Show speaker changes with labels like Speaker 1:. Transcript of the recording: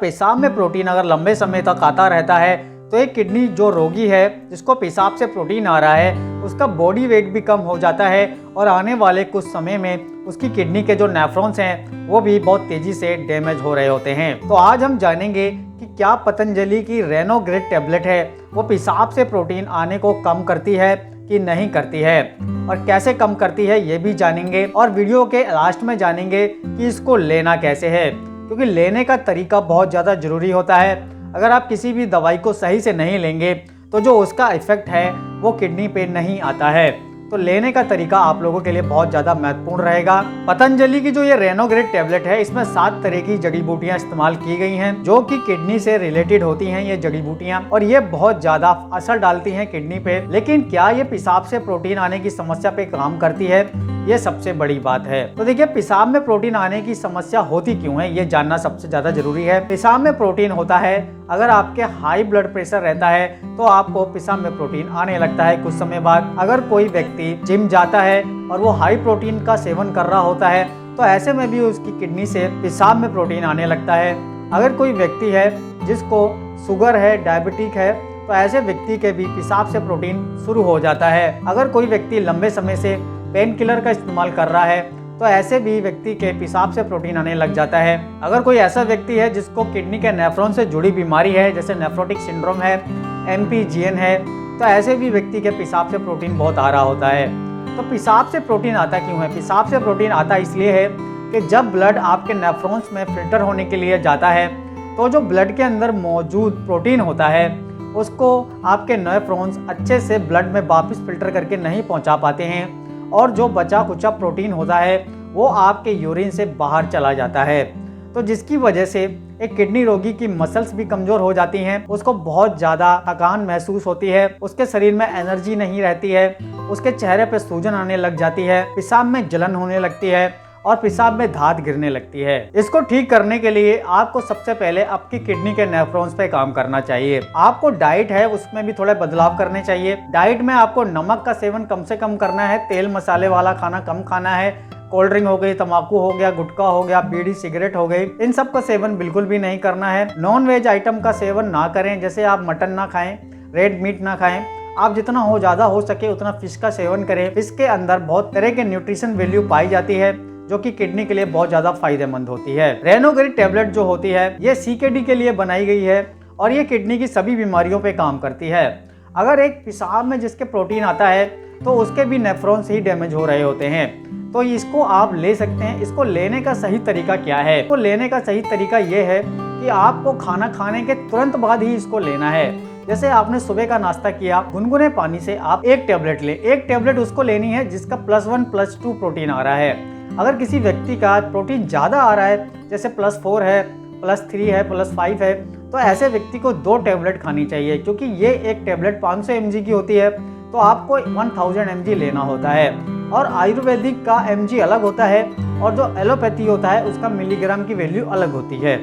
Speaker 1: पेशाब में प्रोटीन अगर लंबे समय तक आता रहता है तो एक किडनी जो रोगी है जिसको पेशाब से प्रोटीन आ रहा है उसका बॉडी वेट भी कम हो जाता है और आने वाले कुछ समय में उसकी किडनी के जो नेफ्रॉन्स हैं वो भी बहुत तेजी से डैमेज हो रहे होते हैं। तो आज हम जानेंगे कि क्या पतंजलि की रेनोग्रिड टैबलेट है वो पेशाब से प्रोटीन आने को कम करती है कि नहीं करती है और कैसे कम करती है ये भी जानेंगे और वीडियो के लास्ट में जानेंगे कि इसको लेना कैसे है, क्योंकि लेने का तरीका बहुत ज़्यादा ज़रूरी होता है। अगर आप किसी भी दवाई को सही से नहीं लेंगे तो जो उसका इफेक्ट है वो किडनी पे नहीं आता है। तो लेने का तरीका आप लोगों के लिए बहुत ज़्यादा महत्वपूर्ण रहेगा। पतंजलि की जो ये रेनोग्रिड टैबलेट है इसमें 7 तरह की जड़ी बूटियां इस्तेमाल की गई हैं जो कि किडनी से रिलेटेड होती हैं ये जड़ी बूटियां, और ये बहुत ज़्यादा असर डालती हैं किडनी पे। लेकिन क्या ये पेशाब से प्रोटीन आने की समस्या पे काम करती है, ये सबसे बड़ी बात है। तो देखिए, पेशाब में प्रोटीन आने की समस्या होती क्यों है ये जानना सबसे ज्यादा जरूरी है। पेशाब में प्रोटीन होता है, अगर आपके हाई ब्लड प्रेशर रहता है तो आपको पेशाब में प्रोटीन आने लगता है कुछ समय बाद। अगर कोई व्यक्ति जिम जाता है और वो हाई प्रोटीन का सेवन कर रहा होता है तो ऐसे में भी उसकी किडनी से पेशाब में प्रोटीन आने लगता है। अगर कोई व्यक्ति है जिसको शुगर है, डायबिटिक है, तो ऐसे व्यक्ति के भी पेशाब से प्रोटीन शुरू हो जाता है। अगर कोई व्यक्ति लंबे समय से पेन किलर का इस्तेमाल कर रहा है तो ऐसे भी व्यक्ति के पेशाब से प्रोटीन आने लग जाता है। अगर कोई ऐसा व्यक्ति है जिसको किडनी के नेफ्रॉन से जुड़ी बीमारी है, जैसे नेफ्रोटिक सिंड्रोम है, MPGN है, तो ऐसे भी व्यक्ति के पेशाब से प्रोटीन बहुत आ रहा होता है। तो पेशाब से प्रोटीन आता क्यों है? पेशाब से प्रोटीन आता इसलिए है कि जब ब्लड आपके नेफ्रॉन्स में फिल्टर होने के लिए जाता है तो जो ब्लड के अंदर मौजूद प्रोटीन होता है उसको आपके नेफ्रॉन्स अच्छे से ब्लड में वापस फिल्टर करके नहीं पहुंचा पाते हैं, और जो बचा कुचा प्रोटीन होता है वो आपके यूरिन से बाहर चला जाता है। तो जिसकी वजह से एक किडनी रोगी की मसल्स भी कमजोर हो जाती हैं, उसको बहुत ज़्यादा थकान महसूस होती है, उसके शरीर में एनर्जी नहीं रहती है, उसके चेहरे पे सूजन आने लग जाती है, पेशाब में जलन होने लगती है और पेशाब में धात गिरने लगती है। इसको ठीक करने के लिए आपको सबसे पहले आपकी किडनी के नेफ्रॉन्स पे काम करना चाहिए। आपको डाइट है उसमें भी थोड़े बदलाव करने चाहिए। डाइट में आपको नमक का सेवन कम से कम करना है, तेल मसाले वाला खाना कम खाना है, कोल्ड ड्रिंक हो गई, तंबाकू हो गया, गुटखा हो गया, बीड़ी सिगरेट हो गई, इन सब का सेवन बिल्कुल भी नहीं करना है। नॉन वेज आइटम का सेवन ना करें, जैसे आप मटन ना खाएं, रेड मीट ना खाएं। आप जितना हो ज़्यादा हो सके उतना फिश का सेवन करें। फिश के अंदर बहुत तरह के न्यूट्रिशन वैल्यू पाई जाती है जो कि किडनी के लिए बहुत ज़्यादा फायदेमंद होती है। रेनोग्रिड टैबलेट जो होती है ये CKD के लिए बनाई गई है और ये किडनी की सभी बीमारियों पे काम करती है। अगर एक पेशाब में जिसके प्रोटीन आता है तो उसके भी नेफ्रॉन्स ही डैमेज हो रहे होते हैं, तो इसको आप ले सकते हैं। इसको लेने का सही तरीका क्या है? इसको लेने का सही तरीका ये है कि आपको खाना खाने के तुरंत बाद ही इसको लेना है। जैसे आपने सुबह का नाश्ता किया, गुनगुने पानी से आप एक टैबलेट ले। एक टैबलेट उसको लेनी है जिसका +1 +2 प्रोटीन आ रहा है। अगर किसी व्यक्ति का प्रोटीन ज़्यादा आ रहा है, जैसे +4 है, +3 है, +5 है, तो ऐसे व्यक्ति को 2 टैबलेट खानी चाहिए, क्योंकि ये एक टैबलेट 500 mg की होती है तो आपको 1000 mg लेना होता है। और आयुर्वेदिक का mg अलग होता है और जो एलोपैथी होता है उसका मिलीग्राम की वैल्यू अलग होती है।